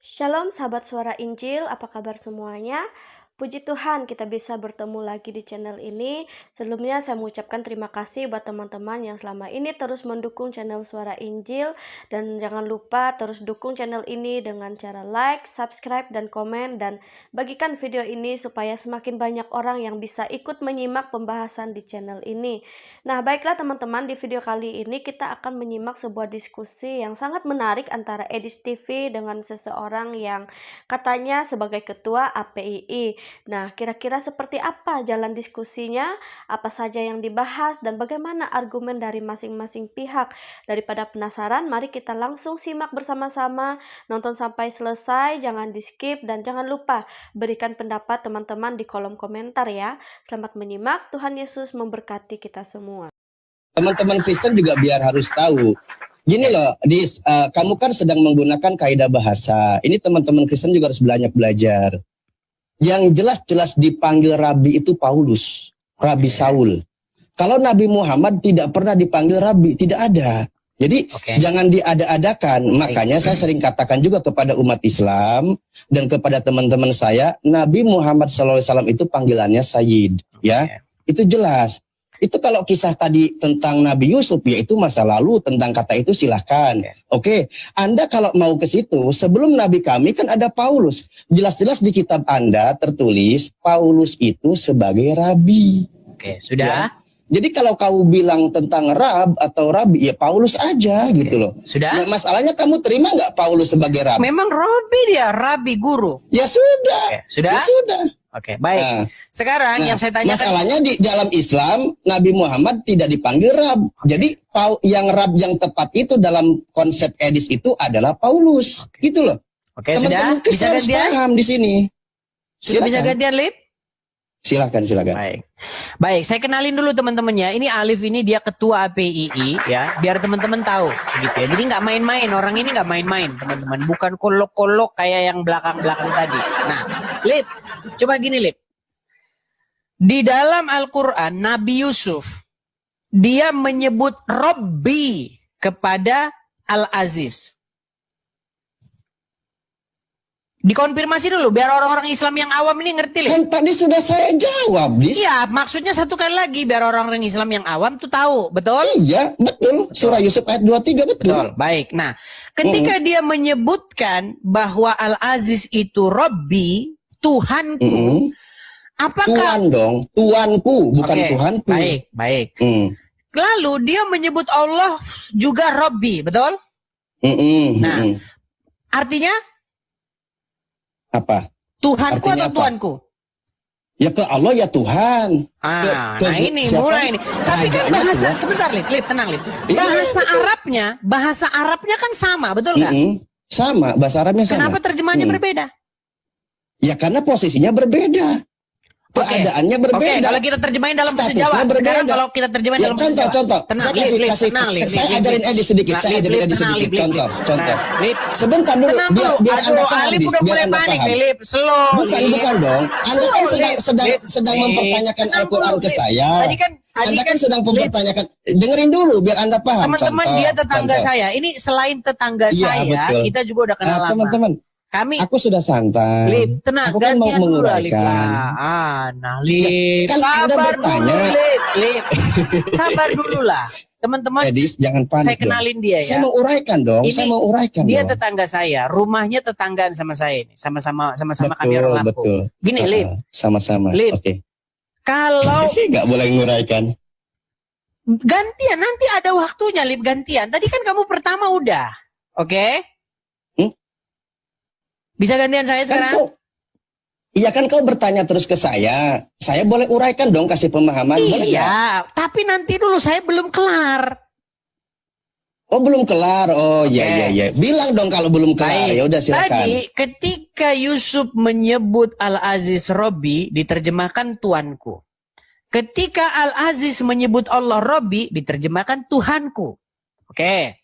Shalom sahabat suara Injil, apa kabar semuanya? Puji Tuhan kita bisa bertemu lagi di channel ini. Sebelumnya saya mengucapkan terima kasih buat teman-teman yang selama ini terus mendukung channel Suara Injil. Dan jangan lupa terus dukung channel ini dengan cara like, subscribe, dan komen. Dan bagikan video ini supaya semakin banyak orang yang bisa ikut menyimak pembahasan di channel ini. Nah baiklah teman-teman, di video kali ini kita akan menyimak sebuah diskusi yang sangat menarik antara Edis TV dengan seseorang yang katanya sebagai ketua APII. Nah, kira-kira seperti apa jalan diskusinya, apa saja yang dibahas, dan bagaimana argumen dari masing-masing pihak? Daripada penasaran, mari kita langsung simak bersama-sama, nonton sampai selesai, jangan di-skip, dan jangan lupa berikan pendapat teman-teman di kolom komentar ya. Selamat menyimak, Tuhan Yesus memberkati kita semua. Teman-teman Kristen juga biar harus tahu. Gini loh, kamu kan sedang menggunakan kaidah bahasa. Ini teman-teman Kristen juga harus banyak belajar. Yang jelas-jelas dipanggil Rabi itu Paulus, Rabi Saul. Kalau Nabi Muhammad tidak pernah dipanggil Rabi, tidak ada. Jadi jangan diada-adakan. Makanya saya sering katakan juga kepada umat Islam dan kepada teman-teman saya, Nabi Muhammad SAW itu panggilannya Sayyid. Ya, itu jelas. Itu kalau kisah tadi tentang Nabi Yusuf, ya itu masa lalu, tentang kata itu silahkan. Oke, Anda kalau mau ke situ, sebelum Nabi kami kan ada Paulus. Jelas-jelas di kitab Anda tertulis, Paulus itu sebagai Rabi. Oke, sudah. Ya? Jadi kalau kau bilang tentang Rab atau Rabi, ya Paulus aja gitu loh. Sudah. Nah, masalahnya kamu terima nggak Paulus sebagai Rabi? Memang Rabi dia, Rabi guru. Ya sudah. Sudah? Ya sudah. Oke, baik. Nah, sekarang yang saya tanyakan, masalahnya di dalam Islam Nabi Muhammad tidak dipanggil Rab. Jadi yang Rab yang tepat itu dalam konsep Edis itu adalah Paulus. Gitu loh. Oke, sudah. Bisa gantian? Paham di sini. Sudah bisa gantian, Lip? Silakan. Baik, saya kenalin dulu teman-temannya. Ini Alif, ini dia ketua APII ya, biar teman-teman tahu gitu ya. Jadi nggak main-main, orang ini nggak main-main teman-teman, bukan kolok-kolok kayak yang belakang-belakang tadi. Nah, Lip, coba gini Lip. Di dalam Al-Quran, Nabi Yusuf dia menyebut Robbi kepada Al-Aziz. Dikonfirmasi dulu biar orang-orang Islam yang awam ini ngerti, Lip. Kan tadi sudah saya jawab, Dis. Iya, maksudnya satu kali lagi biar orang-orang Islam yang awam tuh tahu, betul? Iya, betul. Surah Yusuf ayat 23, betul. Betul, baik. Nah, ketika dia menyebutkan bahwa Al-Aziz itu Robbi, Tuhanku, apakah... Tuhan dong, Tuanku, bukan Tuhanku. Baik. Lalu dia menyebut Allah juga Robbi, betul? Nah, artinya... Apa? Tuhanku artinya atau apa? Tuanku? Ya ke Allah ya Tuhan. Nah ini mulai ini. Tapi kan bahasa sebentar Lip, tenang Lip. Bahasa Arabnya kan sama, betul nggak? Sama, bahasa Arabnya sama. Kenapa terjemahannya berbeda? Ya karena posisinya berbeda. Keadaannya berbeda. Kalau kita terjemahin dalam bahasa Jawa, sekarang kalau kita terjemahin dalam bahasa Jawa. Contoh. Tenang, saya ajarin Edi sedikit. Contoh. Sebentar dulu, biar Anda paham. Alif udah mulai panik nih, Lip. Slow. Bukan dong. Anda kan sedang mempertanyakan Al-Quran ke saya. Anda kan sedang mempertanyakan. Dengerin dulu biar Anda paham. Teman-teman, dia tetangga saya. Ini selain tetangga saya, kita juga udah kenal lama. Teman-teman. Aku sudah santai. Lip, tenang. Aku kan mau menguraikan. Lip. Kan sabar dulu, Lip. Sabar dulu lah. Teman-teman, Edis, jangan panik. Saya kenalin dia ya. Saya mau uraikan dong. Dia tetangga saya. Rumahnya tetanggaan sama saya ini. Sama-sama kami orang Lampung. Betul. Gini, Lip. Sama-sama. Lip. Oke. Kalau nggak boleh nguraikan. Gantian, nanti ada waktunya, Lip, gantian. Tadi kan kamu pertama udah. Oke? Bisa gantian saya sekarang? Iya kan kau bertanya terus ke saya. Saya boleh uraikan dong, kasih pemahaman. Iya, tapi nanti dulu saya belum kelar. Oh belum kelar. Oh iya. Bilang dong kalau belum kelar. Ya udah silakan. Tadi ketika Yusuf menyebut Al-Aziz Robbi, diterjemahkan Tuanku. Ketika Al-Aziz menyebut Allah Robbi, diterjemahkan Tuhanku. Oke.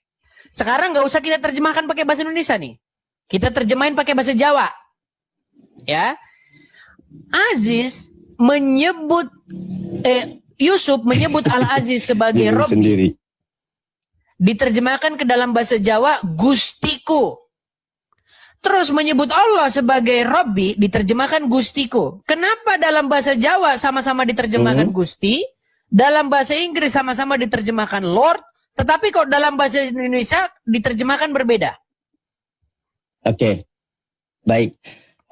Sekarang nggak usah kita terjemahkan pakai bahasa Indonesia nih. Kita terjemahin pakai bahasa Jawa. Ya. Aziz menyebut Yusuf menyebut Al-Aziz sebagai Robbi. Diterjemahkan ke dalam bahasa Jawa Gustiku. Terus menyebut Allah sebagai Robbi diterjemahkan Gustiku. Kenapa dalam bahasa Jawa sama-sama diterjemahkan Gusti, dalam bahasa Inggris sama-sama diterjemahkan Lord, tetapi kok dalam bahasa Indonesia diterjemahkan berbeda? Oke, baik.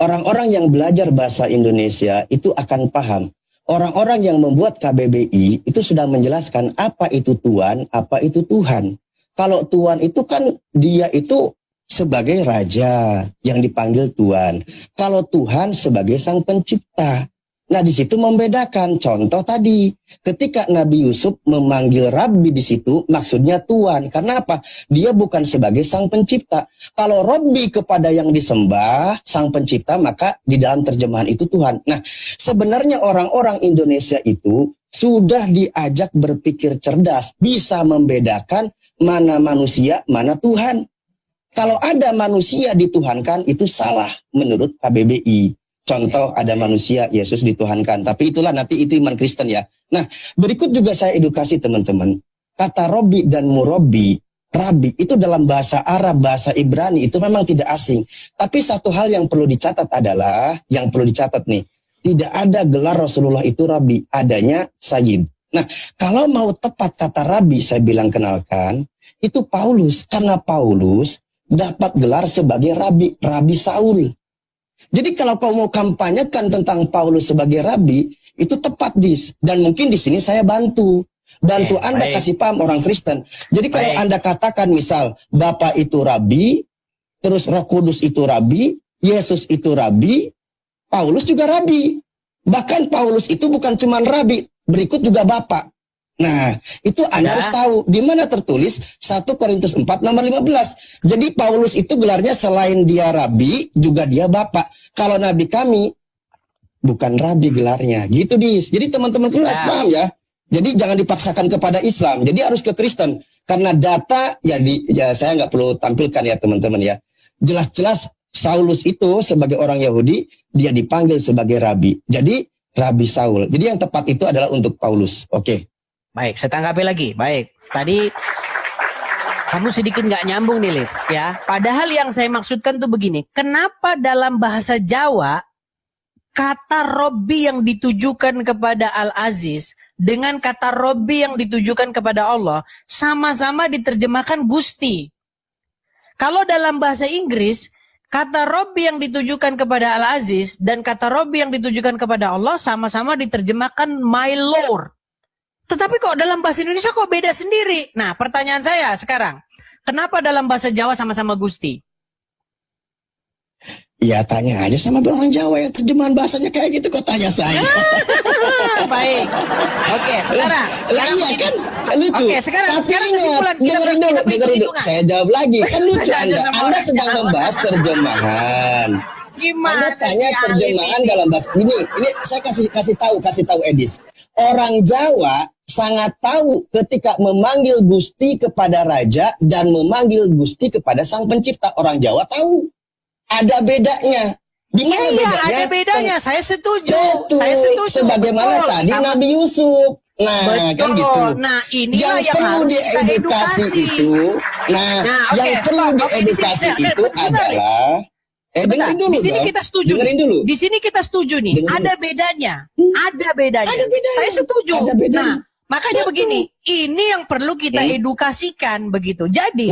Orang-orang yang belajar bahasa Indonesia itu akan paham. Orang-orang yang membuat KBBI itu sudah menjelaskan apa itu Tuhan, apa itu Tuhan. Kalau Tuhan itu kan dia itu sebagai raja yang dipanggil Tuhan. Kalau Tuhan sebagai sang pencipta. Nah, di situ membedakan. Contoh tadi, ketika Nabi Yusuf memanggil Rabbi di situ, maksudnya Tuhan. Karena apa? Dia bukan sebagai sang pencipta. Kalau Rabbi kepada yang disembah, sang pencipta, maka di dalam terjemahan itu Tuhan. Nah, sebenarnya orang-orang Indonesia itu sudah diajak berpikir cerdas, bisa membedakan mana manusia, mana Tuhan. Kalau ada manusia dituhankan, itu salah menurut KBBI. Contoh, ada manusia, Yesus dituhankan. Tapi itulah nanti itu iman Kristen ya. Nah, berikut juga saya edukasi teman-teman. Kata Robbi dan Murabbi, Rabbi, itu dalam bahasa Arab, bahasa Ibrani, itu memang tidak asing. Tapi satu hal yang perlu dicatat adalah, yang perlu dicatat nih, tidak ada gelar Rasulullah itu Rabbi, adanya Sayyid. Nah, kalau mau tepat kata Rabbi, saya bilang kenalkan, itu Paulus. Karena Paulus dapat gelar sebagai Rabbi, Rabbi Saul. Jadi kalau kau mau kampanyekan tentang Paulus sebagai Rabbi, itu tepat dis. Dan mungkin di sini saya bantu Anda kasih paham orang Kristen. Jadi kalau Anda katakan misal, Bapa itu Rabbi, terus Roh Kudus itu Rabbi, Yesus itu Rabbi, Paulus juga Rabbi. Bahkan Paulus itu bukan cuma Rabbi, berikut juga Bapa. Nah, itu Anda harus tahu di mana tertulis 1 Korintus 4 nomor 15. Jadi Paulus itu gelarnya selain dia Rabi, juga dia Bapak. Kalau Nabi kami bukan Rabi gelarnya. Gitu dis. Jadi teman-teman harus paham ya. Jadi jangan dipaksakan kepada Islam. Jadi harus ke Kristen. Karena data ya saya nggak perlu tampilkan ya teman-teman ya. Jelas-jelas Saulus itu sebagai orang Yahudi dia dipanggil sebagai Rabi. Jadi Rabi Saul. Jadi yang tepat itu adalah untuk Paulus. Oke. Baik, saya tanggapi lagi. Baik, tadi kamu sedikit nggak nyambung nih, Liv, ya. Padahal yang saya maksudkan tuh begini, kenapa dalam bahasa Jawa kata Robbi yang ditujukan kepada Al-Aziz dengan kata Robbi yang ditujukan kepada Allah sama-sama diterjemahkan Gusti? Kalau dalam bahasa Inggris, kata Robbi yang ditujukan kepada Al-Aziz dan kata Robbi yang ditujukan kepada Allah sama-sama diterjemahkan My Lord. Tetapi kok dalam bahasa Indonesia kok beda sendiri? Nah, pertanyaan saya sekarang, kenapa dalam bahasa Jawa sama-sama Gusti? Ya tanya aja sama orang Jawa yang terjemahan bahasanya kayak gitu, kok tanya saya. Baik. Oke, sekarang iya kan lucu. Oke, sekarang kesimpulan dengerin dulu. Saya jawab lagi. Kan lucu Anda sedang membahas terjemahan. Gimana? Anda tanya terjemahan dalam bahasa ini saya kasih tahu Edis. Orang Jawa sangat tahu ketika memanggil Gusti kepada raja dan memanggil Gusti kepada sang pencipta. Orang Jawa tahu. Ada bedanya. Di mana bedanya? Ada bedanya. Saya setuju. Betul. Saya setuju. Sebagaimana tadi Nabi Yusuf. Nah, betul. Kan gitu. Nah, inilah yang perlu harus kita diedukasi edukasi. Yang perlu diedukasi itu adalah di sini kita setuju. Dulu. Di sini kita setuju nih. Ada bedanya. Ada bedanya. Saya setuju. Nah, makanya begini, ini yang perlu kita edukasikan begitu. Jadi,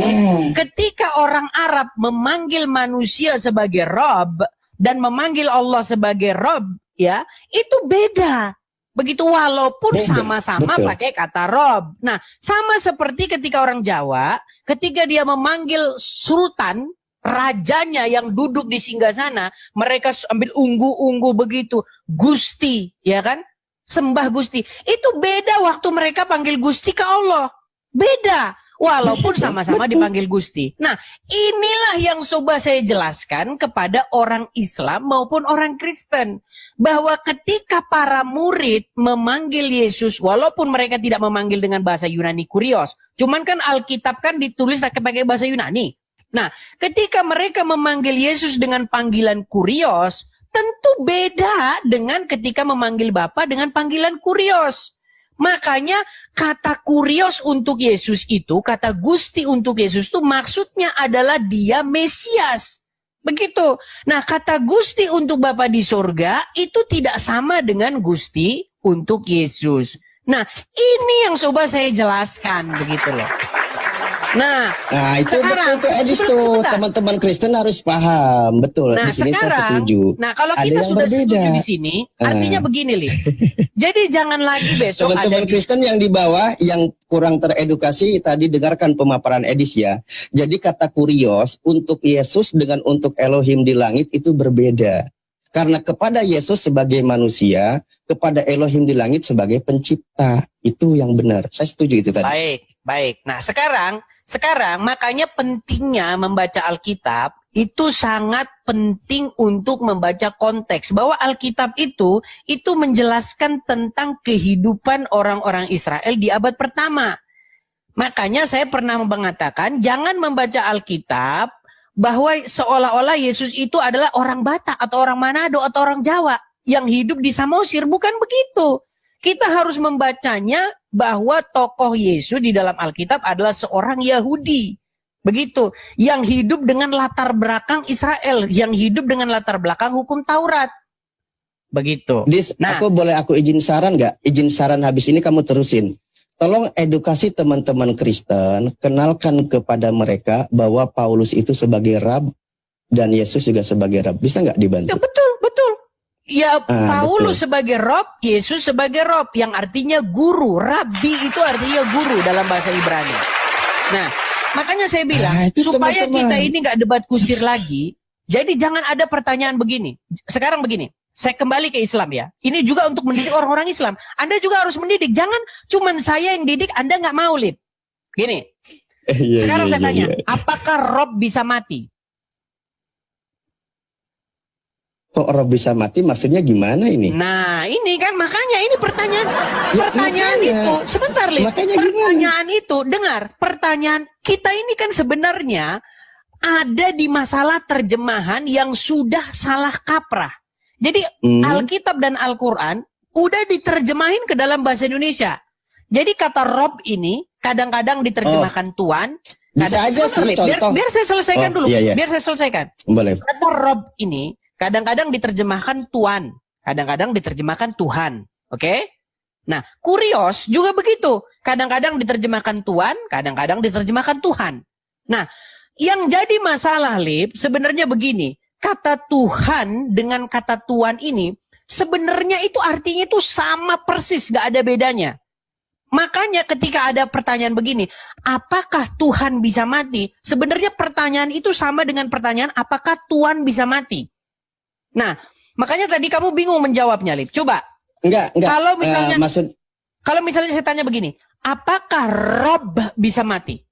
ketika orang Arab memanggil manusia sebagai Rob dan memanggil Allah sebagai Rob, ya, itu beda. Begitu walaupun sama-sama pakai kata Rob. Nah, sama seperti ketika orang Jawa, ketika dia memanggil sultan, rajanya yang duduk di singgasana, mereka ambil unggu-unggu begitu, Gusti, ya kan? Sembah Gusti. Itu beda waktu mereka panggil Gusti ke Allah. Beda. Walaupun sama-sama dipanggil Gusti. Nah, inilah yang coba saya jelaskan kepada orang Islam maupun orang Kristen. Bahwa ketika para murid memanggil Yesus, walaupun mereka tidak memanggil dengan bahasa Yunani Kurios. Cuman kan Alkitab kan ditulis pakai bahasa Yunani. Nah, ketika mereka memanggil Yesus dengan panggilan Kurios, tentu beda dengan ketika memanggil Bapa dengan panggilan Kurios. Makanya kata Kurios untuk Yesus itu, kata Gusti untuk Yesus itu maksudnya adalah dia Mesias. Begitu. Nah, kata Gusti untuk Bapa di surga itu tidak sama dengan Gusti untuk Yesus. Nah, ini yang coba saya jelaskan begitu loh. Nah itu sekarang, betul tuh Edis tuh, sebentar. teman-teman Kristen harus paham, betul. Nah Di sini saya sekarang, setuju. nah kalau Ada kita yang sudah berbeda. setuju di sini, artinya begini, Lip. Jadi jangan lagi besok Teman-teman ada Kristen yang di bawah yang kurang teredukasi tadi dengarkan pemaparan Edis ya. Jadi kata kurios untuk Yesus dengan untuk Elohim di langit itu berbeda. Karena kepada Yesus sebagai manusia, kepada Elohim di langit sebagai pencipta. Itu yang benar. Saya setuju itu tadi. Baik. Nah sekarang makanya pentingnya membaca Alkitab itu sangat penting untuk membaca konteks. Bahwa Alkitab itu menjelaskan tentang kehidupan orang-orang Israel di abad pertama. Makanya saya pernah mengatakan jangan membaca Alkitab bahwa seolah-olah Yesus itu adalah orang Batak atau orang Manado atau orang Jawa yang hidup di Samosir. Bukan begitu. Kita harus membacanya bahwa tokoh Yesus di dalam Alkitab adalah seorang Yahudi. Begitu. Yang hidup dengan latar belakang Israel. Yang hidup dengan latar belakang hukum Taurat. Begitu. Dis, aku izin saran nggak? Izin saran habis ini kamu terusin. Tolong edukasi teman-teman Kristen, kenalkan kepada mereka bahwa Paulus itu sebagai Rab dan Yesus juga sebagai Rab. Bisa nggak dibantu? Ya, betul. Ya Paulus betul. sebagai Rob, Yesus sebagai Rob, yang artinya guru. Rabbi itu artinya guru dalam bahasa Ibrani. Nah, makanya saya bilang supaya kita ini nggak debat kusir lagi. Jadi jangan ada pertanyaan begini. Sekarang begini. Saya kembali ke Islam ya. Ini juga untuk mendidik orang-orang Islam. Anda juga harus mendidik. Jangan cuman saya yang didik, Anda nggak mau, Lip. Gini. Sekarang saya tanya, apakah Rob bisa mati? Kok Rob bisa mati? Maksudnya gimana ini? Nah, ini kan makanya ini pertanyaan itu. Sebentar, Lip. Pertanyaan itu, dengar. Pertanyaan kita ini kan sebenarnya ada di masalah terjemahan yang sudah salah kaprah. Jadi Alkitab dan Al-Quran udah diterjemahin ke dalam bahasa Indonesia. Jadi kata Rob ini kadang-kadang diterjemahkan Tuhan. Bisa aja sih contoh. Biar saya selesaikan dulu. Iya. Biar saya selesaikan. Boleh. Kata Rob ini kadang-kadang diterjemahkan Tuhan. Kadang-kadang diterjemahkan Tuhan. Oke? Nah, kurios juga begitu. Kadang-kadang diterjemahkan Tuhan. Kadang-kadang diterjemahkan Tuhan. Nah, yang jadi masalah, Lip, sebenarnya begini. Kata Tuhan dengan kata Tuhan ini sebenarnya itu artinya itu sama persis, gak ada bedanya. Makanya ketika ada pertanyaan begini, apakah Tuhan bisa mati? Sebenarnya pertanyaan itu sama dengan pertanyaan apakah Tuhan bisa mati? Nah, makanya tadi kamu bingung menjawabnya, Lip. Coba. Enggak. Kalau misalnya saya tanya begini, apakah Rob bisa mati?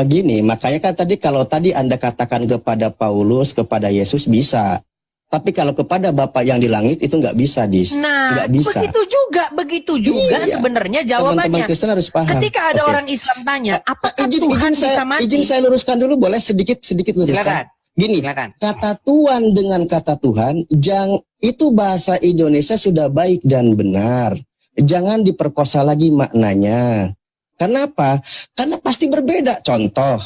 Gini, makanya kan kalau tadi Anda katakan kepada Paulus, kepada Yesus bisa. Tapi kalau kepada Bapa yang di langit itu nggak bisa, Dis. Nah, nggak bisa. begitu juga Iya. sebenarnya jawabannya. Teman-teman Kristen harus paham. Ketika ada orang Islam tanya, apakah Tuhan bisa mati? Izin saya luruskan dulu, boleh sedikit luruskan. Silakan. Gini, kata Tuhan dengan kata Tuhan, itu bahasa Indonesia sudah baik dan benar. Jangan diperkosa lagi maknanya. Kenapa? Karena pasti berbeda. Contoh,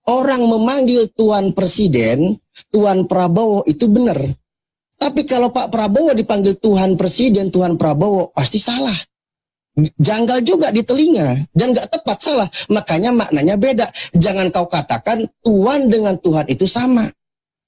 orang memanggil Tuan Presiden, Tuan Prabowo itu benar. Tapi kalau Pak Prabowo dipanggil Tuhan Presiden, Tuhan Prabowo, pasti salah. Janggal juga di telinga dan gak tepat, salah. Makanya maknanya beda. Jangan kau katakan Tuhan dengan Tuhan itu sama.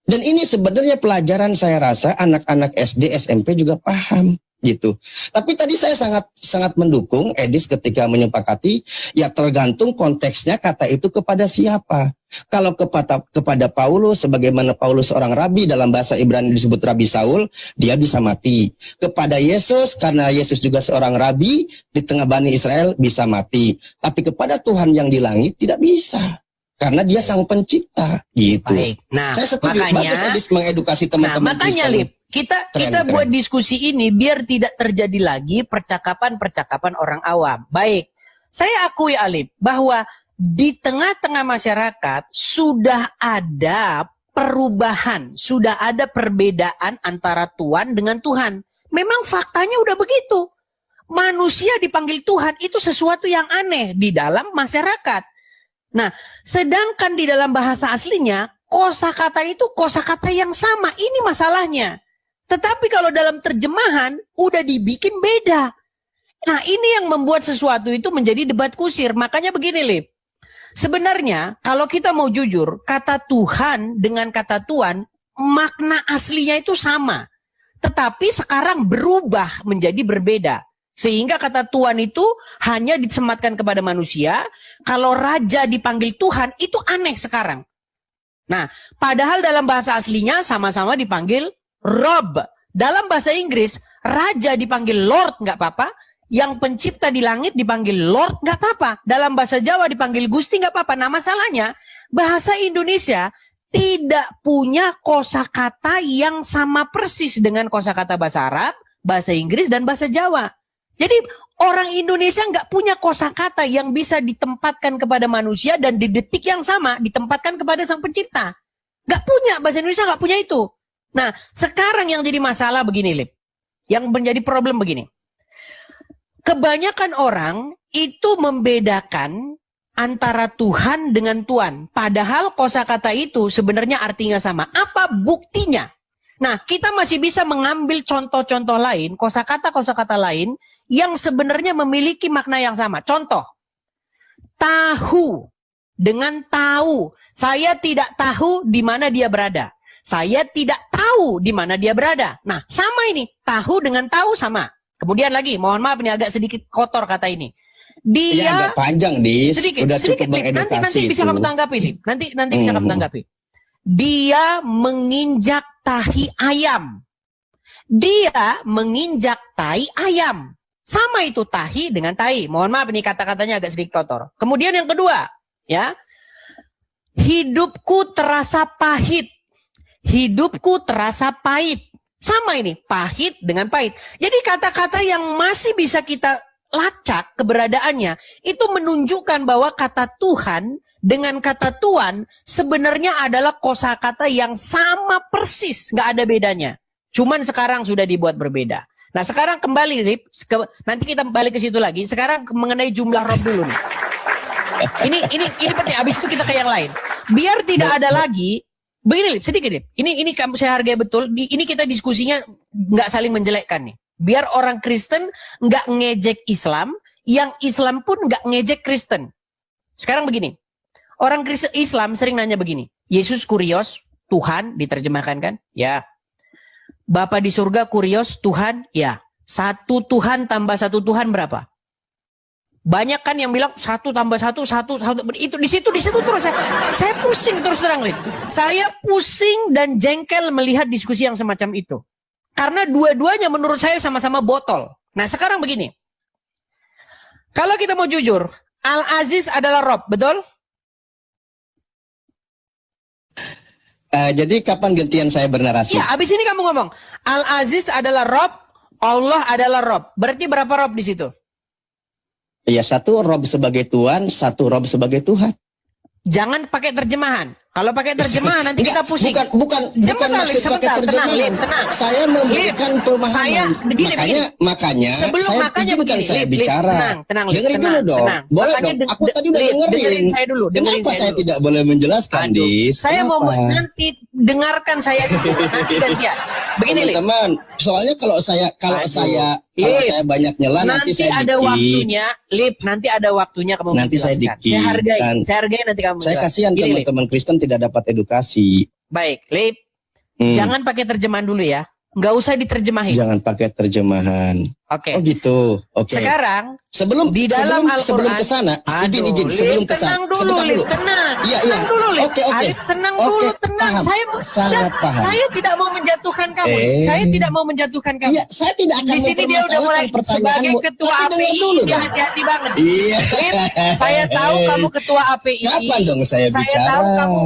Dan ini sebenarnya pelajaran saya rasa anak-anak SD, SMP juga paham. Gitu. Tapi tadi saya sangat mendukung Edis ketika menyepakati ya tergantung konteksnya kata itu kepada siapa. Kalau kepada Paulus, sebagaimana Paulus seorang rabi, dalam bahasa Ibrani disebut Rabi Saul, dia bisa mati. Kepada Yesus, karena Yesus juga seorang rabi di tengah Bani Israel, bisa mati. Tapi kepada Tuhan yang di langit tidak bisa. Karena dia sang pencipta. Gitu. Baik. Nah, saya setuju. Bagus Edis mengedukasi teman-teman. Makanya, Lip, kita buat diskusi ini biar tidak terjadi lagi percakapan-percakapan orang awam. Baik, saya akui, Alip, bahwa di tengah-tengah masyarakat sudah ada perubahan, sudah ada perbedaan antara Tuhan dengan Tuhan. Memang faktanya udah begitu. Manusia dipanggil Tuhan itu sesuatu yang aneh di dalam masyarakat. Nah, sedangkan di dalam bahasa aslinya, kosakata itu kosakata yang sama. Ini masalahnya. Tetapi kalau dalam terjemahan udah dibikin beda. Nah, ini yang membuat sesuatu itu menjadi debat kusir. Makanya begini, Lip. Sebenarnya kalau kita mau jujur, kata Tuhan dengan kata Tuhan, makna aslinya itu sama. Tetapi sekarang berubah menjadi berbeda. Sehingga kata Tuhan itu hanya disematkan kepada manusia. Kalau raja dipanggil Tuhan, itu aneh sekarang. Nah, padahal dalam bahasa aslinya sama-sama dipanggil Rob. Dalam bahasa Inggris, raja dipanggil Lord, nggak apa-apa. Yang pencipta di langit dipanggil Lord, nggak apa-apa. Dalam bahasa Jawa dipanggil Gusti, nggak apa-apa. Nah, masalahnya bahasa Indonesia tidak punya kosakata yang sama persis dengan kosakata bahasa Arab, bahasa Inggris, dan bahasa Jawa. Jadi orang Indonesia nggak punya kosakata yang bisa ditempatkan kepada manusia dan di detik yang sama ditempatkan kepada sang pencipta. Nggak punya, bahasa Indonesia nggak punya itu. Nah, sekarang yang jadi masalah begini, Lip. Yang menjadi problem begini. Kebanyakan orang itu membedakan antara Tuhan dengan Tuan. Padahal kosakata itu sebenarnya artinya sama. Apa buktinya? Nah, kita masih bisa mengambil contoh-contoh lain, kosakata-kosakata lain yang sebenarnya memiliki makna yang sama. Contoh, tahu dengan tahu. Saya tidak tahu di mana dia berada. Saya tidak tahu di mana dia berada. Nah, sama ini. Tahu dengan tahu sama. Kemudian lagi, mohon maaf ini agak sedikit kotor kata ini. Ini agak panjang, Dis. Sedikit, Udah sedikit, cukup Lip. Nanti bisa itu. kamu tanggapi, Lip. Nanti bisa kamu tanggapi. Dia menginjak tahi ayam. Dia menginjak tahi ayam. Sama itu tahi dengan tahi. Mohon maaf ini kata-katanya agak sedikit kotor. Kemudian yang kedua, ya. Hidupku terasa pahit. Hidupku terasa pahit. Sama ini, pahit dengan pahit. Jadi kata-kata yang masih bisa kita lacak keberadaannya, itu menunjukkan bahwa kata Tuhan dengan kata Tuhan sebenarnya adalah kosakata yang sama persis, nggak ada bedanya. Cuman sekarang sudah dibuat berbeda. Nah sekarang kembali, Rip, nanti kita balik ke situ lagi. Sekarang mengenai jumlah rob dulu nih. Ini penting. Abis itu kita ke yang lain. Biar tidak ada lagi. Begini, Lip, sedikit, Lip. Ini kamu saya hargai betul. Ini kita diskusinya nggak saling menjelekkan nih. Biar orang Kristen nggak ngejek Islam, yang Islam pun nggak ngejek Kristen. Sekarang begini, orang Kristen Islam sering nanya begini, Yesus kurios, Tuhan diterjemahkan kan? Ya. Bapa di surga kurios, Tuhan, ya. Satu Tuhan tambah satu Tuhan berapa? Banyak kan yang bilang satu tambah satu itu di situ terus saya pusing terus terang, Lip. Saya pusing dan jengkel melihat diskusi yang semacam itu. Karena dua-duanya menurut saya sama-sama botol. Nah, sekarang begini. Kalau kita mau jujur, Al-Aziz adalah Rob, betul? Jadi kapan gantian saya bernarasi? Ya, abis ini kamu ngomong Al-Aziz adalah Rob, Allah adalah Rob. Berarti berapa Rob di situ? Ya, satu Rob sebagai Tuhan, satu Rob sebagai Tuhan. Jangan pakai terjemahan. Kalau pakai terjemahan nanti kita pusing. Bukan maksud pakai terjemahan. Tenang, Lip, tenang. Saya memberikan pemahaman. Makanya sebelum saya makanya izinkan begini, saya Lip, bicara. Tenang, Lip, dengerin dulu dong. tenang. Boleh Makanya dong. Aku tadi udah dengerin. Dengerin saya dulu. Kenapa saya tidak boleh menjelaskan, Dis? Saya mau nanti dengarkan saya dulu. Nanti gantian. Begini, Lip. Teman-teman, soalnya kalau saya banyak nyela nanti saya ada dikit. waktunya, Lip, nanti ada waktunya kamu Nanti saya menjelaskan. dikit. Saya hargai nanti kamu Saya menjelaskan. kasihan Gini, Lip. teman-teman Kristen tidak dapat edukasi. Baik, Lip. Jangan pakai terjemahan dulu ya. Nggak usah diterjemahin. Jangan pakai terjemahan. Oke. Oh gitu. Oke. Sekarang Sebelum di dalam sebelum Al-Quran, ke sana, izin Lip, sebelum ke sana. tenang dulu, Lip, tenang. Iya. Tenang dulu, Lip. Oke. Alif, tenang Oke, dulu, tenang. paham. Sangat paham. Saya tidak mau menjatuhkan kamu. Saya tidak mau menjatuhkan kamu. Iya, saya tidak akan Di sini dia udah mulai sebagai ketua API, dia hati-hati banget. Iya. Lip, saya tahu kamu ketua API. Kapan dong saya bicara?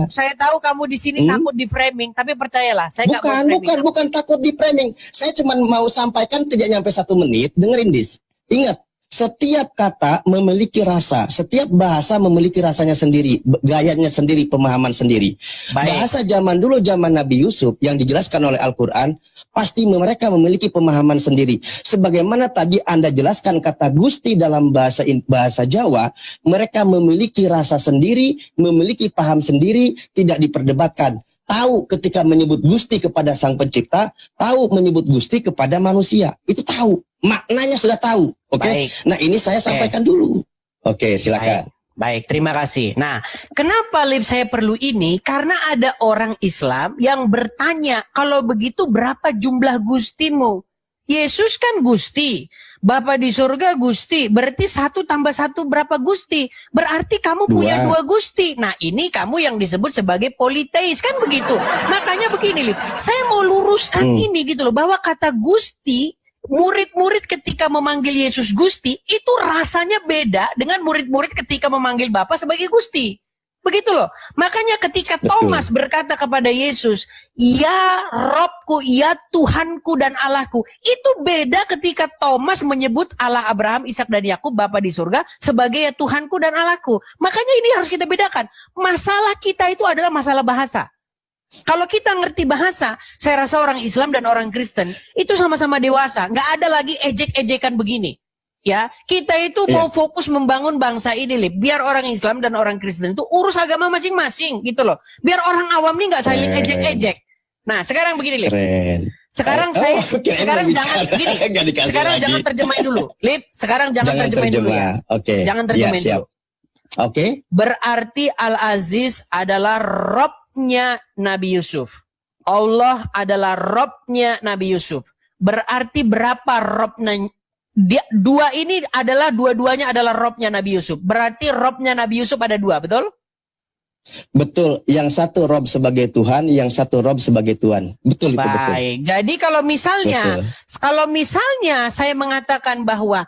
Saya tahu kamu di sini takut di framing, tapi percayalah, saya nggak mau framing. Bukan takut di framing. Saya cuma mau sampaikan tidak nyampe 1 menit. Dengerin, Dis. Ingat, Setiap kata memiliki rasa, setiap bahasa memiliki rasanya sendiri, gayanya sendiri, pemahaman sendiri. Baik. Bahasa zaman dulu, zaman Nabi Yusuf yang dijelaskan oleh Al-Quran, pasti mereka memiliki pemahaman sendiri. Sebagaimana tadi Anda jelaskan kata Gusti dalam bahasa Jawa, mereka memiliki rasa sendiri, memiliki paham sendiri, tidak diperdebatkan. Tahu ketika menyebut Gusti kepada Sang Pencipta, tahu menyebut Gusti kepada manusia. Itu tahu, maknanya sudah tahu. Oke. Nah, ini saya sampaikan dulu. Oke, silakan. Baik, terima kasih. Nah, kenapa Lip saya perlu ini? Karena ada orang Islam yang bertanya, kalau begitu berapa jumlah Gustimu? Yesus kan Gusti, Bapa di surga Gusti, berarti 1 tambah 1 berapa Gusti? Berarti kamu punya 2 Gusti. Nah, ini kamu yang disebut sebagai politeis, kan begitu? Makanya begini, Lip, saya mau luruskan ini gitu loh, bahwa kata Gusti, murid-murid ketika memanggil Yesus Gusti, itu rasanya beda dengan murid-murid ketika memanggil Bapa sebagai Gusti. Begitu loh. Makanya ketika Thomas berkata kepada Yesus, "Ya Robku, ya Tuhanku dan Allahku." Itu beda ketika Thomas menyebut Allah Abraham, Ishak dan Yakub, Bapa di surga, sebagai ya Tuhanku dan Allahku. Makanya ini harus kita bedakan. Masalah kita itu adalah masalah bahasa. Kalau kita ngerti bahasa, saya rasa orang Islam dan orang Kristen itu sama-sama dewasa. Nggak ada lagi ejek-ejekan begini. Ya, kita itu mau fokus membangun bangsa ini, Lip. Biar orang Islam dan orang Kristen itu urus agama masing-masing, gitu loh. Biar orang awam nih nggak saling ejek-ejek. Nah, sekarang begini, Lip. Sekarang sekarang jangan gini. Sekarang jangan terjemahin dulu, Lip. Sekarang jangan terjemahin dulu ya. Jangan terjemahin dulu. Berarti Al-Aziz adalah Robnya Nabi Yusuf. Allah adalah Robnya Nabi Yusuf. Berarti berapa Robnya? Dua ini adalah dua-duanya adalah Robnya Nabi Yusuf. Berarti Robnya Nabi Yusuf ada 2, betul? Betul. Yang satu Rob sebagai Tuhan, yang satu Rob sebagai Tuhan. Betul itu betul. Baik. Jadi kalau misalnya saya mengatakan bahwa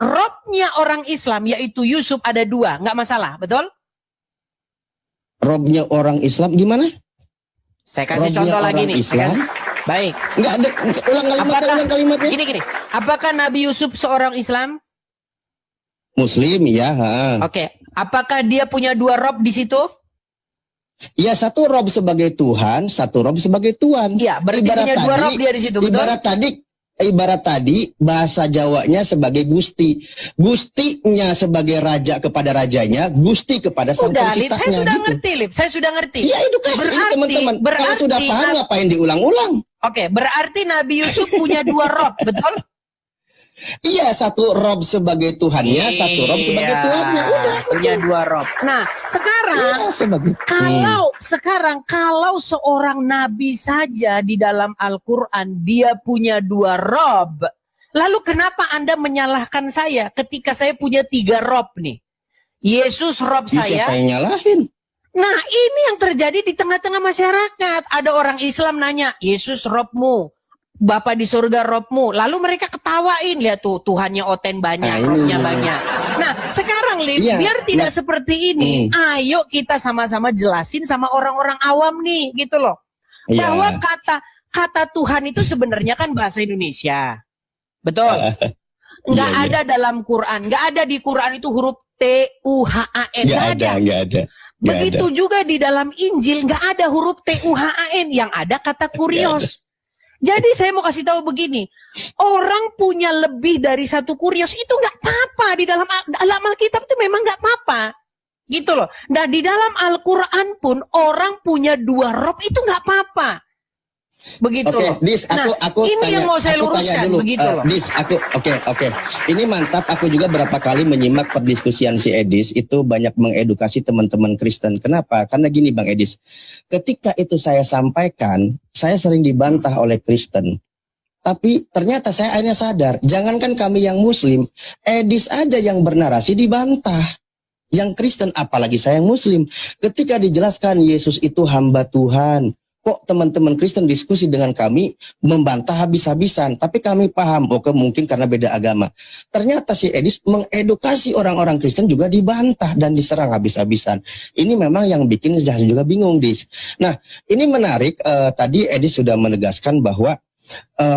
Robnya orang Islam yaitu Yusuf ada 2, nggak masalah, betul? Robnya orang Islam gimana? Saya kasih Robnya contoh lagi nih. Islam? Baik. Enggak ada, ulang kalimatnya. Gini. Apakah Nabi Yusuf seorang Islam? Muslim, ya. Oke. Apakah dia punya 2 Rob di situ? Ya, satu Rob sebagai Tuhan, satu Rob sebagai Tuhan. Iya, berarti punya 2 Rob dia di situ, betul? Ibarat tadi bahasa Jawanya sebagai Gusti. Gustinya sebagai raja kepada rajanya, Gusti kepada sang penciptanya. Saya sudah ngerti, Lip. Saya sudah ngerti. Iya, edukasi ini teman-teman. Kalau sudah paham ngapain diulang-ulang? Oke, berarti Nabi Yusuf punya 2 Rob, betul? Iya, satu Rob sebagai Tuhannya, satu Rob sebagai Tuhannya. Udah, punya 2 Rob. Nah, sekarang kalau seorang nabi saja di dalam Al-Qur'an dia punya 2 Rob, lalu kenapa Anda menyalahkan saya ketika saya punya 3 Rob nih? Yesus Rob saya. Siapa yang nyalahin? Nah, ini yang terjadi di tengah-tengah masyarakat. Ada orang Islam nanya, Yesus Robmu, Bapa di surga Robmu. Lalu mereka ketawain, lihat tuh Tuhannya Oten banyak, Robnya banyak. Nah, sekarang Lip, biar tidak seperti ini, ayo kita sama-sama jelasin sama orang-orang awam nih, gitu loh. Bahwa kata Tuhan itu sebenarnya kan bahasa Indonesia. Betul? Nggak ada dalam Quran, nggak ada di Quran itu huruf T-U-H-A-N. Nggak ada. Begitu juga di dalam Injil nggak ada huruf T-U-H-A-N, yang ada kata kurios. Jadi saya mau kasih tahu begini, orang punya lebih dari 1 kurios itu nggak apa-apa di dalam Alkitab itu memang nggak apa-apa, gitu loh. Nah di dalam Al-Quran pun orang punya 2 Rob itu nggak apa-apa. Begitu loh. Dis, aku ini tanya, yang mau saya luruskan begitu loh. Dis, oke. Ini mantap. Aku juga berapa kali menyimak perdiskusian si Edis itu banyak mengedukasi teman-teman Kristen. Kenapa? Karena gini Bang Edis, ketika itu saya sampaikan, saya sering dibantah oleh Kristen. Tapi ternyata saya akhirnya sadar, jangankan kami yang Muslim, Edis aja yang bernarasi dibantah. Yang Kristen, apalagi saya yang Muslim. Ketika dijelaskan Yesus itu hamba Tuhan, kok teman-teman Kristen diskusi dengan kami membantah habis-habisan, tapi kami paham, mungkin karena beda agama. Ternyata si Edis mengedukasi orang-orang Kristen juga dibantah dan diserang habis-habisan. Ini memang yang bikin saya juga bingung, Dis. Nah, ini menarik, tadi Edis sudah menegaskan bahwa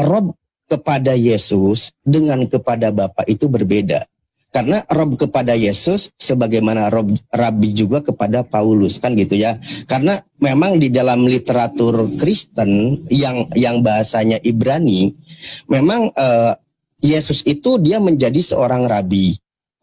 Rob kepada Yesus dengan kepada Bapa itu berbeda. Karena Rob kepada Yesus sebagaimana Rob Rabi juga kepada Paulus, kan gitu ya. Karena memang di dalam literatur Kristen yang bahasanya Ibrani, memang Yesus itu dia menjadi seorang rabi.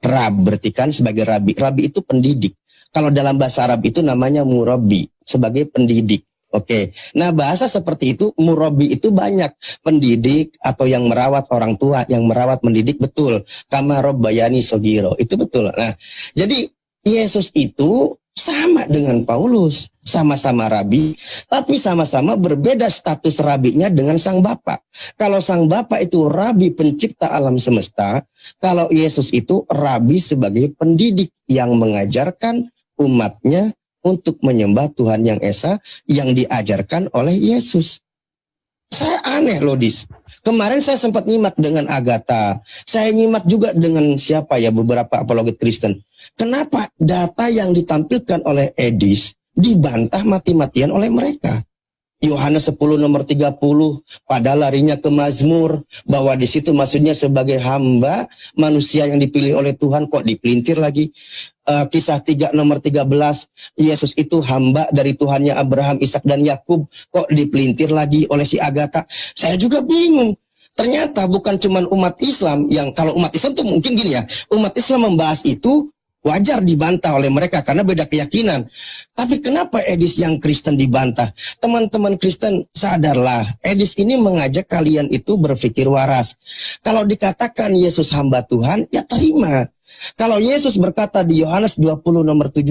Rab berarti kan sebagai rabi. Rabi itu pendidik. Kalau dalam bahasa Arab itu namanya murabi, sebagai pendidik. Oke. Nah, bahasa seperti itu, murabi itu banyak. Pendidik atau yang merawat orang tua, yang merawat mendidik, betul. Kama robbayani sogiro, itu betul. Nah, jadi Yesus itu sama dengan Paulus. Sama-sama rabi, tapi sama-sama berbeda status rabinya dengan sang Bapa. Kalau sang Bapa itu rabi pencipta alam semesta, kalau Yesus itu rabi sebagai pendidik yang mengajarkan umatnya untuk menyembah Tuhan yang Esa yang diajarkan oleh Yesus. Saya aneh loh, Dis. Kemarin saya sempat nyimak dengan Agatha. Saya nyimak juga dengan siapa ya, beberapa apologet Kristen. Kenapa data yang ditampilkan oleh Edis dibantah mati-matian oleh mereka? Yohanes 10 nomor 30, pada larinya ke Mazmur, bahwa di situ maksudnya sebagai hamba manusia yang dipilih oleh Tuhan, kok dipelintir lagi. Kisah 3 nomor 13, Yesus itu hamba dari Tuhannya Abraham, Ishak dan Yakub, kok dipelintir lagi oleh si Agatha. Saya juga bingung. Ternyata bukan cuma umat Islam yang, kalau umat Islam tuh mungkin gini ya, umat Islam membahas itu wajar dibantah oleh mereka karena beda keyakinan. Tapi kenapa Edis yang Kristen dibantah? Teman-teman Kristen, sadarlah. Edis ini mengajak kalian itu berpikir waras. Kalau dikatakan Yesus hamba Tuhan, ya terima. Kalau Yesus berkata di Yohanes 20 nomor 17,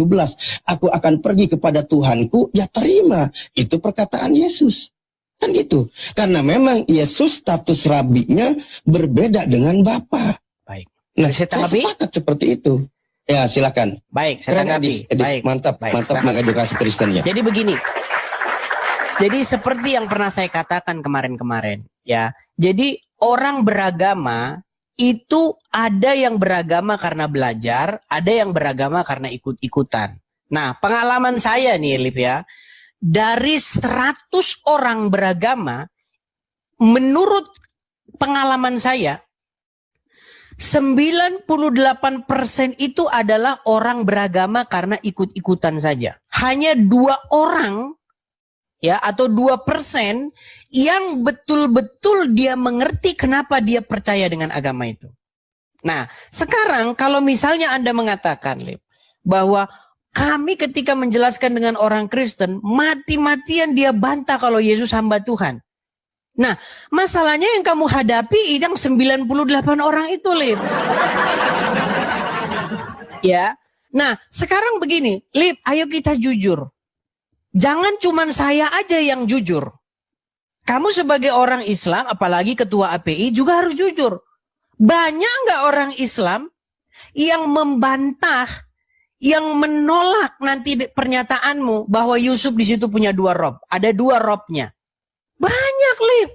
aku akan pergi kepada Tuhanku, ya terima. Itu perkataan Yesus. Kan gitu. Karena memang Yesus status rabinya berbeda dengan Bapa. Baik. Nah, saya sepakat seperti itu. Ya, silakan. Baik, saya tanggapi. Baik. Mantap mengedukasi Kristen ya. Jadi begini. Jadi seperti yang pernah saya katakan kemarin-kemarin, ya. Jadi orang beragama itu ada yang beragama karena belajar, ada yang beragama karena ikut-ikutan. Nah, pengalaman saya nih, Lip ya. Dari 100 orang beragama, menurut pengalaman saya, 98% itu adalah orang beragama karena ikut-ikutan saja. Hanya 2 orang ya atau 2% yang betul-betul dia mengerti kenapa dia percaya dengan agama itu. Nah, sekarang kalau misalnya Anda mengatakan, Lip, bahwa kami ketika menjelaskan dengan orang Kristen, mati-matian dia bantah kalau Yesus hamba Tuhan. Nah, masalahnya yang kamu hadapi yang 98 orang itu, Lip. Ya. Nah, sekarang begini, Lip, ayo kita jujur. Jangan cuman saya aja yang jujur. Kamu sebagai orang Islam, apalagi ketua API juga harus jujur. Banyak nggak orang Islam yang membantah, yang menolak nanti pernyataanmu bahwa Yusuf di situ punya 2 rob, ada 2 robnya. Banyak, Lip.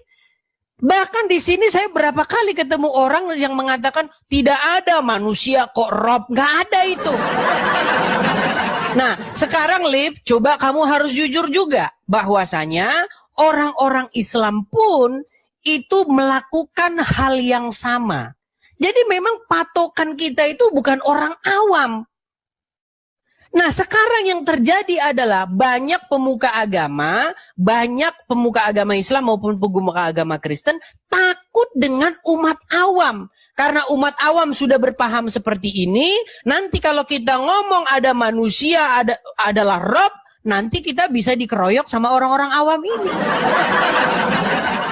Bahkan di sini saya berapa kali ketemu orang yang mengatakan tidak ada manusia kok rob, nggak ada itu. Nah, sekarang Lip, coba kamu harus jujur juga bahwasanya orang-orang Islam pun itu melakukan hal yang sama. Jadi memang patokan kita itu bukan orang awam. Nah, sekarang yang terjadi adalah banyak pemuka agama Islam maupun pemuka agama Kristen takut dengan umat awam. Karena umat awam sudah berpaham seperti ini, nanti kalau kita ngomong ada manusia, adalah rob, nanti kita bisa dikeroyok sama orang-orang awam ini.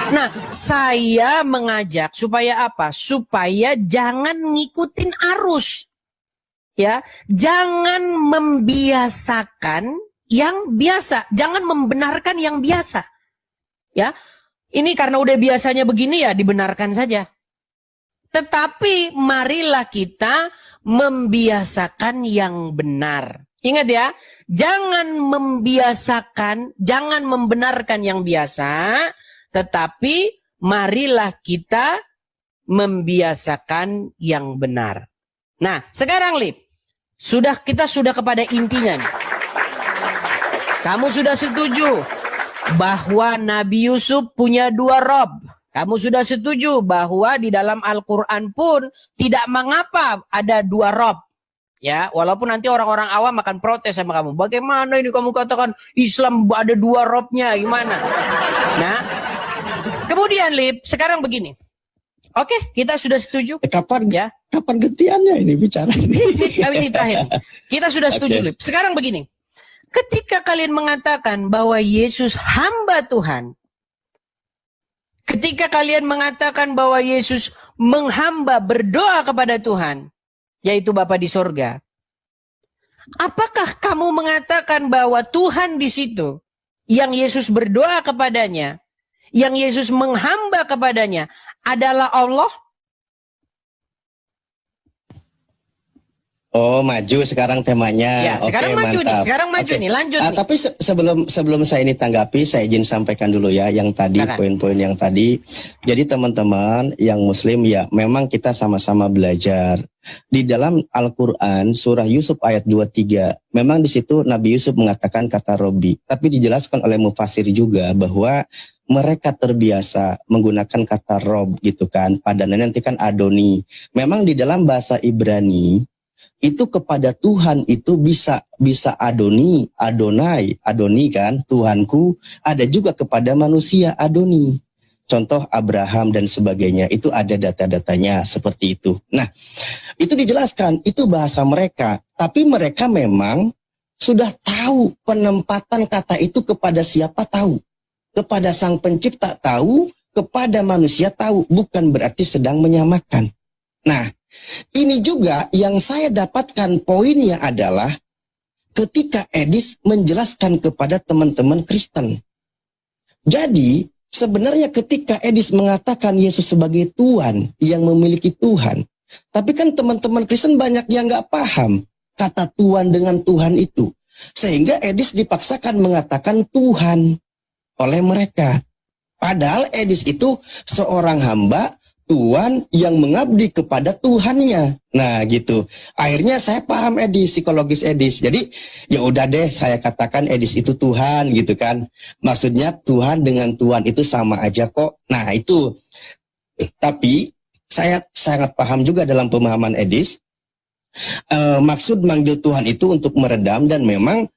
Nah, saya mengajak supaya apa? Supaya jangan ngikutin arus. Ya, jangan membiasakan yang biasa, jangan membenarkan yang biasa. Ya, ini karena udah biasanya begini ya dibenarkan saja. Tetapi marilah kita membiasakan yang benar. Ingat ya, jangan membiasakan, jangan membenarkan yang biasa, tetapi marilah kita membiasakan yang benar. Nah, sekarang Lip, kita sudah kepada intinya nih. Kamu sudah setuju bahwa Nabi Yusuf punya 2 rob. Kamu sudah setuju bahwa di dalam Al-Quran pun tidak mengapa ada dua Rob. Ya, walaupun nanti orang-orang awam akan protes sama kamu. Bagaimana ini kamu katakan Islam ada dua Robnya, gimana? Nah, kemudian Lip, sekarang begini. Oke, kita sudah setuju. Kapan Ya, kapan gantiannya ini bicara ini? kali ini terakhir. Kita sudah setuju, Oke. Lip. Sekarang begini. Ketika kalian mengatakan bahwa Yesus hamba Tuhan, ketika kalian mengatakan bahwa Yesus menghamba berdoa kepada Tuhan, yaitu Bapa di sorga, apakah kamu mengatakan bahwa Tuhan di situ, yang Yesus berdoa kepadanya, yang Yesus menghamba kepadanya, adalah Allah? Oh, maju sekarang temanya. Ya, sekarang Oke, maju nih, mantap. sekarang maju Oke. nih, lanjut nih. Tapi sebelum saya ini tanggapi, saya izin sampaikan dulu ya yang tadi, Silakan. poin-poin yang tadi. Jadi teman-teman yang muslim ya, memang kita sama-sama belajar. Di dalam Al-Quran surah Yusuf ayat 23, memang di situ Nabi Yusuf mengatakan kata Robi. Tapi dijelaskan oleh Mufasir juga bahwa mereka terbiasa menggunakan kata Rob gitu kan. Padanannya nanti kan Adoni. Memang di dalam bahasa Ibrani itu kepada Tuhan itu bisa Adoni, Adonai, Adoni kan, Tuhanku. Ada juga kepada manusia Adoni. Contoh Abraham dan sebagainya, itu ada data-datanya seperti itu. Nah, itu dijelaskan, itu bahasa mereka. Tapi mereka memang sudah tahu penempatan kata itu kepada siapa tahu. Kepada sang pencipta tahu, kepada manusia tahu. Bukan berarti sedang menyamakan. Nah, ini juga yang saya dapatkan poinnya adalah ketika Edis menjelaskan kepada teman-teman Kristen. Jadi sebenarnya ketika Edis mengatakan Yesus sebagai Tuhan yang memiliki Tuhan, tapi kan teman-teman Kristen banyak yang nggak paham kata Tuhan dengan Tuhan itu. Sehingga Edis dipaksakan mengatakan Tuhan oleh mereka. Padahal Edis itu seorang hamba Tuhan yang mengabdi kepada Tuhannya. Nah gitu. Akhirnya saya paham Edis, psikologis Edis. Jadi ya udah deh saya katakan Edis itu Tuhan gitu kan. Maksudnya Tuhan dengan Tuhan itu sama aja kok. Nah itu. Tapi saya sangat paham juga dalam pemahaman Edis. Maksud manggil Tuhan itu untuk meredam dan memang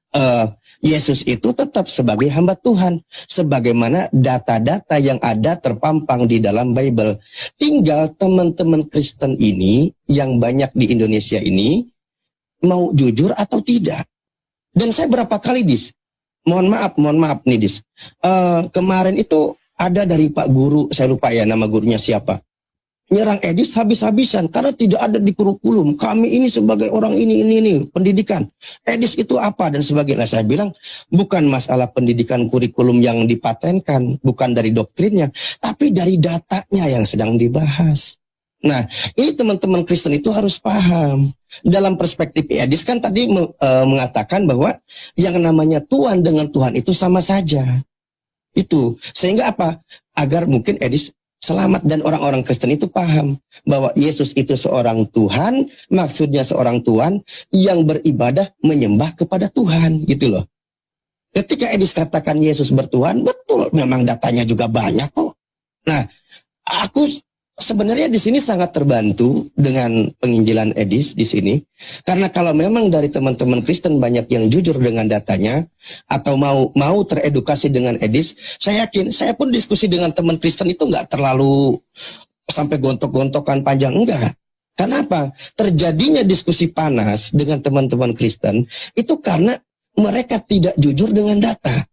Yesus itu tetap sebagai hamba Tuhan. Sebagaimana data-data yang ada terpampang di dalam Bible. Tinggal teman-teman Kristen ini yang banyak di Indonesia ini mau jujur atau tidak. Dan saya berapa kali mohon maaf nih kemarin itu ada dari Pak Guru, saya lupa ya nama gurunya siapa. Nyerang Edis habis-habisan karena tidak ada di kurikulum. Kami ini sebagai orang ini pendidikan. Edis itu apa dan sebagainya. Saya bilang bukan masalah pendidikan kurikulum yang dipatenkan, bukan dari doktrinnya, tapi dari datanya yang sedang dibahas. Nah, ini teman-teman Kristen itu harus paham. Dalam perspektif Edis kan tadi mengatakan bahwa yang namanya Tuhan dengan Tuhan itu sama saja. Itu sehingga apa? Agar mungkin Edis selamat dan orang-orang Kristen itu paham bahwa Yesus itu seorang Tuhan, maksudnya seorang Tuhan yang beribadah menyembah kepada Tuhan gitu loh. Ketika Edis katakan Yesus bertuhan, betul memang datanya juga banyak kok. Nah, aku sebenarnya di sini sangat terbantu dengan penginjilan Edis di sini. Karena kalau memang dari teman-teman Kristen banyak yang jujur dengan datanya atau mau teredukasi dengan Edis, saya yakin saya pun diskusi dengan teman Kristen itu nggak terlalu sampai gontok-gontokan panjang, enggak. Kenapa? Terjadinya diskusi panas dengan teman-teman Kristen itu karena mereka tidak jujur dengan data.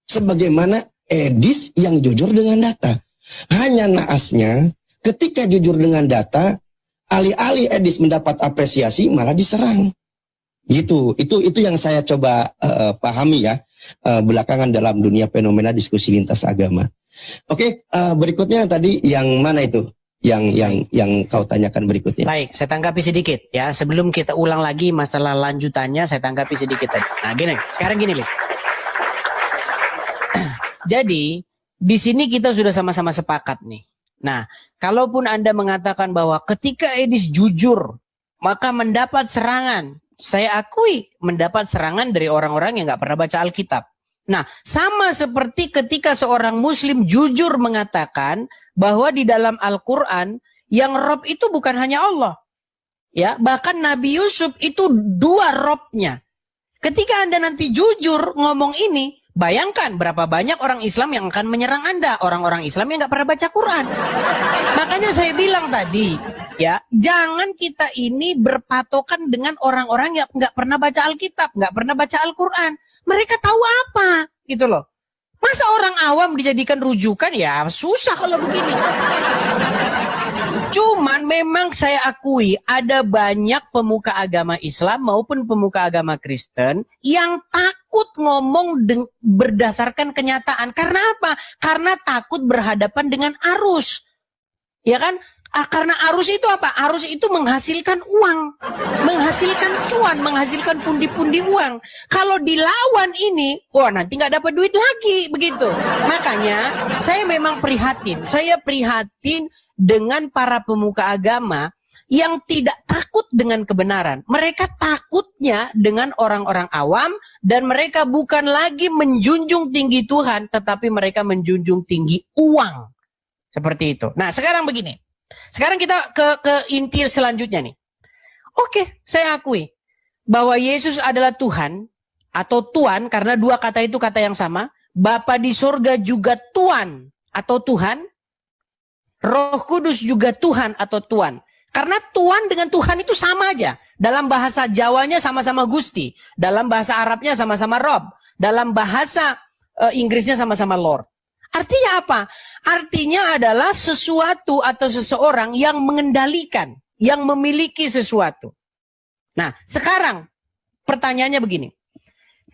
Sebagaimana Edis yang jujur dengan data. Hanya naasnya ketika jujur dengan data, alih-alih Edis mendapat apresiasi malah diserang. Gitu. Itu yang saya coba pahami ya belakangan dalam dunia fenomena diskusi lintas agama. Oke, berikutnya tadi yang mana itu? Yang kau tanyakan berikutnya. Baik, saya tanggapi sedikit ya. Sebelum kita ulang lagi masalah lanjutannya, saya tanggapi sedikit tadi. Nah, sekarang gini, Lip. Jadi, di sini kita sudah sama-sama sepakat nih. Nah, kalaupun Anda mengatakan bahwa ketika Edis jujur, maka mendapat serangan. Saya akui mendapat serangan dari orang-orang yang nggak pernah baca Alkitab. Nah, sama seperti ketika seorang muslim jujur mengatakan bahwa di dalam Al-Quran yang Rob itu bukan hanya Allah. Ya, bahkan Nabi Yusuf itu 2 Robnya. Ketika Anda nanti jujur ngomong ini, bayangkan berapa banyak orang Islam yang akan menyerang Anda. Orang-orang Islam yang nggak pernah baca Quran. Makanya saya bilang tadi, ya, jangan kita ini berpatokan dengan orang-orang yang nggak pernah baca Alkitab, nggak pernah baca Al-Quran. Mereka tahu apa, gitu loh. Masa orang awam dijadikan rujukan? Ya susah kalau begini. Cuman memang saya akui ada banyak pemuka agama Islam maupun pemuka agama Kristen yang takut ngomong berdasarkan kenyataan. Karena apa? Karena takut berhadapan dengan arus. Ya kan? Karena arus itu apa? Arus itu menghasilkan uang, menghasilkan cuan, menghasilkan pundi-pundi uang. Kalau dilawan ini, wah nanti nggak dapat duit lagi, begitu. Makanya saya memang prihatin. Saya prihatin dengan para pemuka agama yang tidak takut dengan kebenaran. Mereka takutnya dengan orang-orang awam dan mereka bukan lagi menjunjung tinggi Tuhan, tetapi mereka menjunjung tinggi uang. Seperti itu. Nah, sekarang begini. Sekarang kita ke inti selanjutnya nih. Oke, saya akui bahwa Yesus adalah Tuhan atau Tuan karena 2 kata itu kata yang sama. Bapa di surga juga Tuan atau Tuhan. Roh Kudus juga Tuhan atau Tuan. Karena Tuan dengan Tuhan itu sama aja. Dalam bahasa Jawanya sama-sama Gusti. Dalam bahasa Arabnya sama-sama Rob. Dalam bahasa Inggrisnya sama-sama Lord. Artinya apa? Artinya adalah sesuatu atau seseorang yang mengendalikan, yang memiliki sesuatu. Nah, sekarang pertanyaannya begini.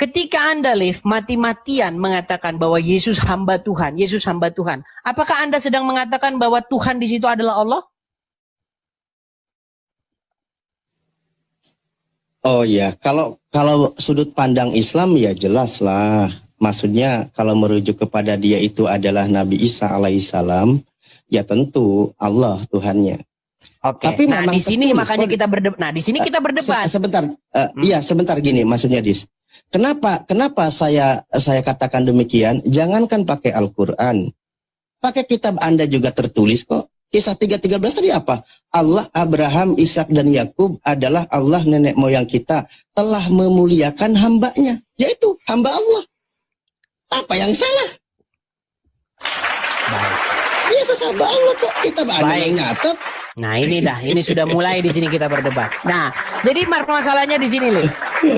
Ketika Anda, Liv, mati-matian mengatakan bahwa Yesus hamba Tuhan, Yesus hamba Tuhan, apakah Anda sedang mengatakan bahwa Tuhan di situ adalah Allah? Oh ya, kalau sudut pandang Islam ya jelas lah. Maksudnya kalau merujuk kepada dia itu adalah Nabi Isa alaihissalam, ya tentu Allah Tuhannya. Oke. Tapi nah memang di sini tertulis, makanya kita berdebat. Nah di sini kita berdebat. Sebentar, iya sebentar gini maksudnya Dis. Kenapa saya katakan demikian? Jangankan pakai Al-Quran, pakai kitab Anda juga tertulis kok. Kisah 3:13 tadi apa? Allah, Abraham, Ishak dan Yakub adalah Allah nenek moyang kita telah memuliakan hambanya, yaitu hamba Allah. Apa yang salah? Baik. Dia sesama Allah kok. Kita Anda yang nyatet. Nah ini sudah mulai di sini kita berdebat. Nah, jadi masalahnya di sini, Lip.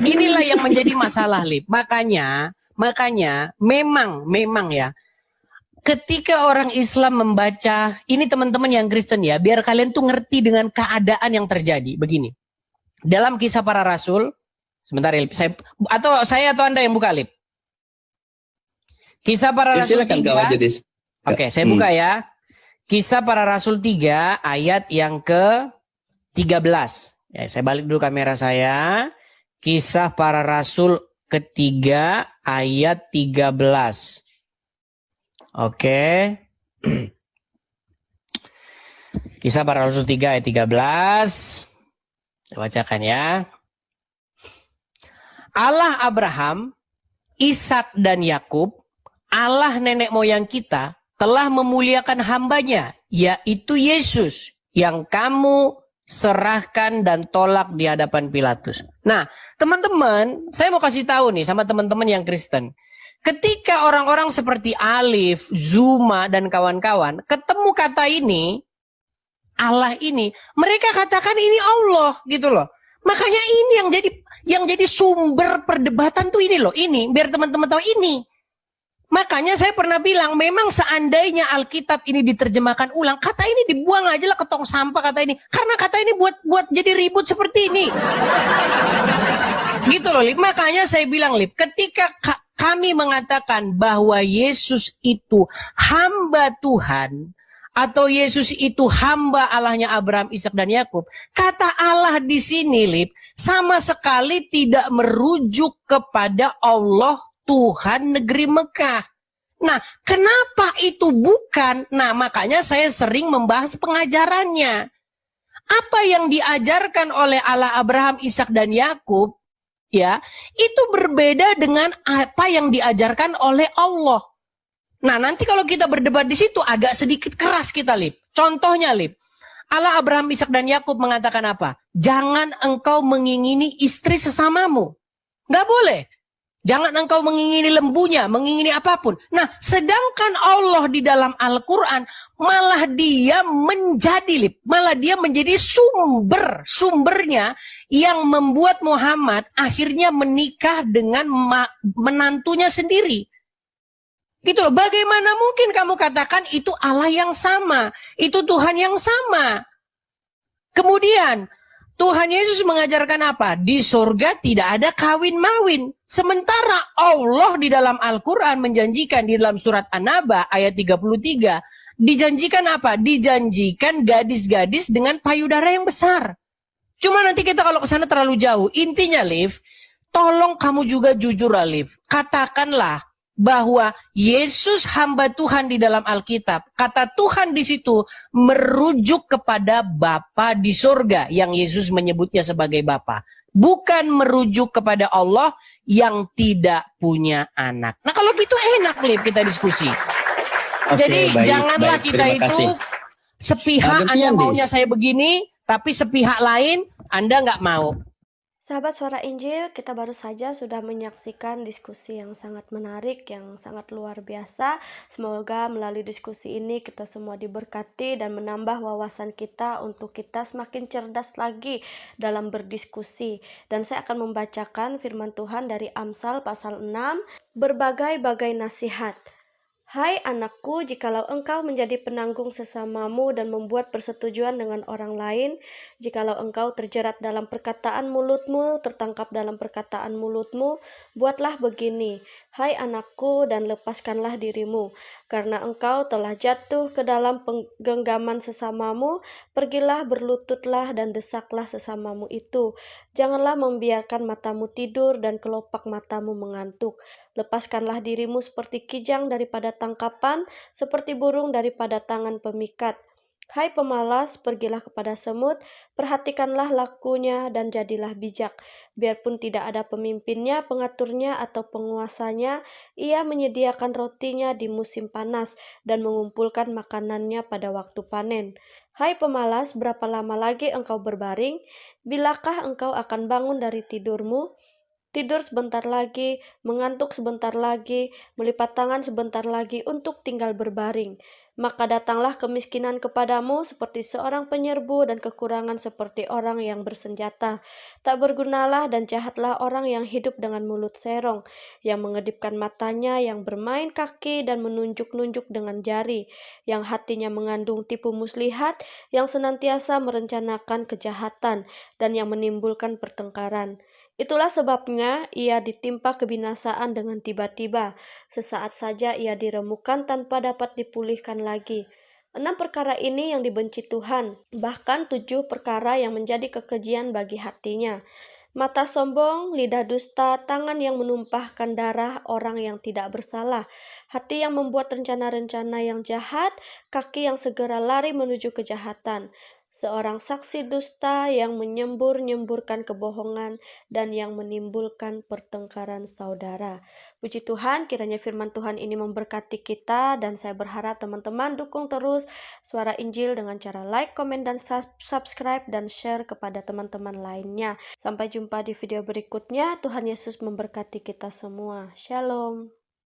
Inilah yang menjadi masalah, Lip. Makanya memang ya. Ketika orang Islam membaca, ini teman-teman yang Kristen ya, biar kalian tuh ngerti dengan keadaan yang terjadi. Begini. Dalam Kisah Para Rasul, sebentar Lip, saya atau Anda yang buka, Lip. Kisah Para Rasul 3. Oke, saya buka ya. Kisah Para Rasul 3 ayat yang ke-13. Ya, saya balik dulu kamera saya. Kisah Para Rasul ketiga ayat 13. Oke. Kisah Para Rasul 3 ayat 13. Saya bacakan ya. Allah Abraham, Ishak dan Yakub, Allah nenek moyang kita telah memuliakan hambanya, yaitu Yesus, yang kamu serahkan dan tolak di hadapan Pilatus. Nah, teman-teman, saya mau kasih tahu nih sama teman-teman yang Kristen. Ketika orang-orang seperti Alif, Zuma, dan kawan-kawan ketemu kata ini, Allah ini, mereka katakan ini Allah, gitu loh. Makanya ini yang jadi sumber perdebatan tuh ini loh, ini, biar teman-teman tahu ini. Makanya saya pernah bilang, memang seandainya Alkitab ini diterjemahkan ulang, kata ini dibuang aja lah ke tong sampah kata ini. Karena kata ini buat jadi ribut seperti ini. Gitu loh, Lip. Makanya saya bilang, Lip, ketika kami mengatakan bahwa Yesus itu hamba Tuhan, atau Yesus itu hamba Allahnya Abraham, Ishak dan Yakub, kata Allah di sini, Lip, sama sekali tidak merujuk kepada Allah Tuhan negeri Mekah. Nah, kenapa itu bukan? Nah, makanya saya sering membahas pengajarannya. Apa yang diajarkan oleh Allah Abraham, Ishak dan Yakub ya, itu berbeda dengan apa yang diajarkan oleh Allah. Nah, nanti kalau kita berdebat di situ agak sedikit keras kita, Lip. Contohnya, Lip, Allah, Abraham, Ishak, dan Yakub mengatakan apa? Jangan engkau mengingini istri sesamamu. Nggak boleh. Jangan engkau mengingini lembunya, mengingini apapun. Nah, sedangkan Allah di dalam Al-Quran, malah dia menjadi, Lip, malah dia menjadi sumbernya yang membuat Muhammad akhirnya menikah dengan menantunya sendiri. Gitu loh, bagaimana mungkin kamu katakan itu Allah yang sama, itu Tuhan yang sama. Kemudian Tuhan Yesus mengajarkan apa? Di surga tidak ada kawin-mawin. Sementara Allah di dalam Al-Quran menjanjikan di dalam surat An-Naba ayat 33, dijanjikan apa? Dijanjikan gadis-gadis dengan payudara yang besar. Cuma nanti kita kalau ke sana terlalu jauh. Intinya, Liv, tolong kamu juga jujur, Liv. Katakanlah bahwa Yesus hamba Tuhan di dalam Alkitab. Kata Tuhan di situ merujuk kepada Bapa di surga yang Yesus menyebutnya sebagai Bapa. Bukan merujuk kepada Allah yang tidak punya anak. Nah, kalau gitu enak, Lip, kita diskusi. Oke, Jadi baik, janganlah baik, kita terima itu kasih. sepihak Gantian, Anda Dis. maunya saya begini, tapi sepihak lain Anda nggak mau. Sahabat Suara Injil, kita baru saja sudah menyaksikan diskusi yang sangat menarik, yang sangat luar biasa. Semoga melalui diskusi ini kita semua diberkati dan menambah wawasan kita untuk kita semakin cerdas lagi dalam berdiskusi. Dan saya akan membacakan firman Tuhan dari Amsal pasal 6, berbagai-bagai nasihat. Hai anakku, jikalau engkau menjadi penanggung sesamamu dan membuat persetujuan dengan orang lain, jikalau engkau terjerat dalam perkataan mulutmu, tertangkap dalam perkataan mulutmu, buatlah begini, hai anakku, dan lepaskanlah dirimu, karena engkau telah jatuh ke dalam penggenggaman sesamamu, pergilah berlututlah dan desaklah sesamamu itu. Janganlah membiarkan matamu tidur dan kelopak matamu mengantuk. Lepaskanlah dirimu seperti kijang daripada tangkapan, seperti burung daripada tangan pemikat. Hai pemalas, pergilah kepada semut, perhatikanlah lakunya dan jadilah bijak. Biarpun tidak ada pemimpinnya, pengaturnya, atau penguasanya, ia menyediakan rotinya di musim panas dan mengumpulkan makanannya pada waktu panen. Hai pemalas, berapa lama lagi engkau berbaring? Bilakah engkau akan bangun dari tidurmu? Tidur sebentar lagi, mengantuk sebentar lagi, melipat tangan sebentar lagi untuk tinggal berbaring. Maka datanglah kemiskinan kepadamu seperti seorang penyerbu dan kekurangan seperti orang yang bersenjata. Tak bergunalah dan jahatlah orang yang hidup dengan mulut serong, yang mengedipkan matanya, yang bermain kaki dan menunjuk-nunjuk dengan jari, yang hatinya mengandung tipu muslihat, yang senantiasa merencanakan kejahatan, dan yang menimbulkan pertengkaran. Itulah sebabnya ia ditimpa kebinasaan dengan tiba-tiba. Sesaat saja ia diremukkan tanpa dapat dipulihkan lagi. 6 perkara ini yang dibenci Tuhan, bahkan 7 perkara yang menjadi kekejian bagi hatinya. Mata sombong, lidah dusta, tangan yang menumpahkan darah orang yang tidak bersalah, hati yang membuat rencana-rencana yang jahat, kaki yang segera lari menuju kejahatan, seorang saksi dusta yang menyembur-nyemburkan kebohongan dan yang menimbulkan pertengkaran saudara. Puji Tuhan, kiranya firman Tuhan ini memberkati kita, dan saya berharap teman-teman dukung terus Suara Injil dengan cara like, komen, dan subscribe, dan share kepada teman-teman lainnya. Sampai jumpa di video berikutnya. Tuhan Yesus memberkati kita semua. Shalom.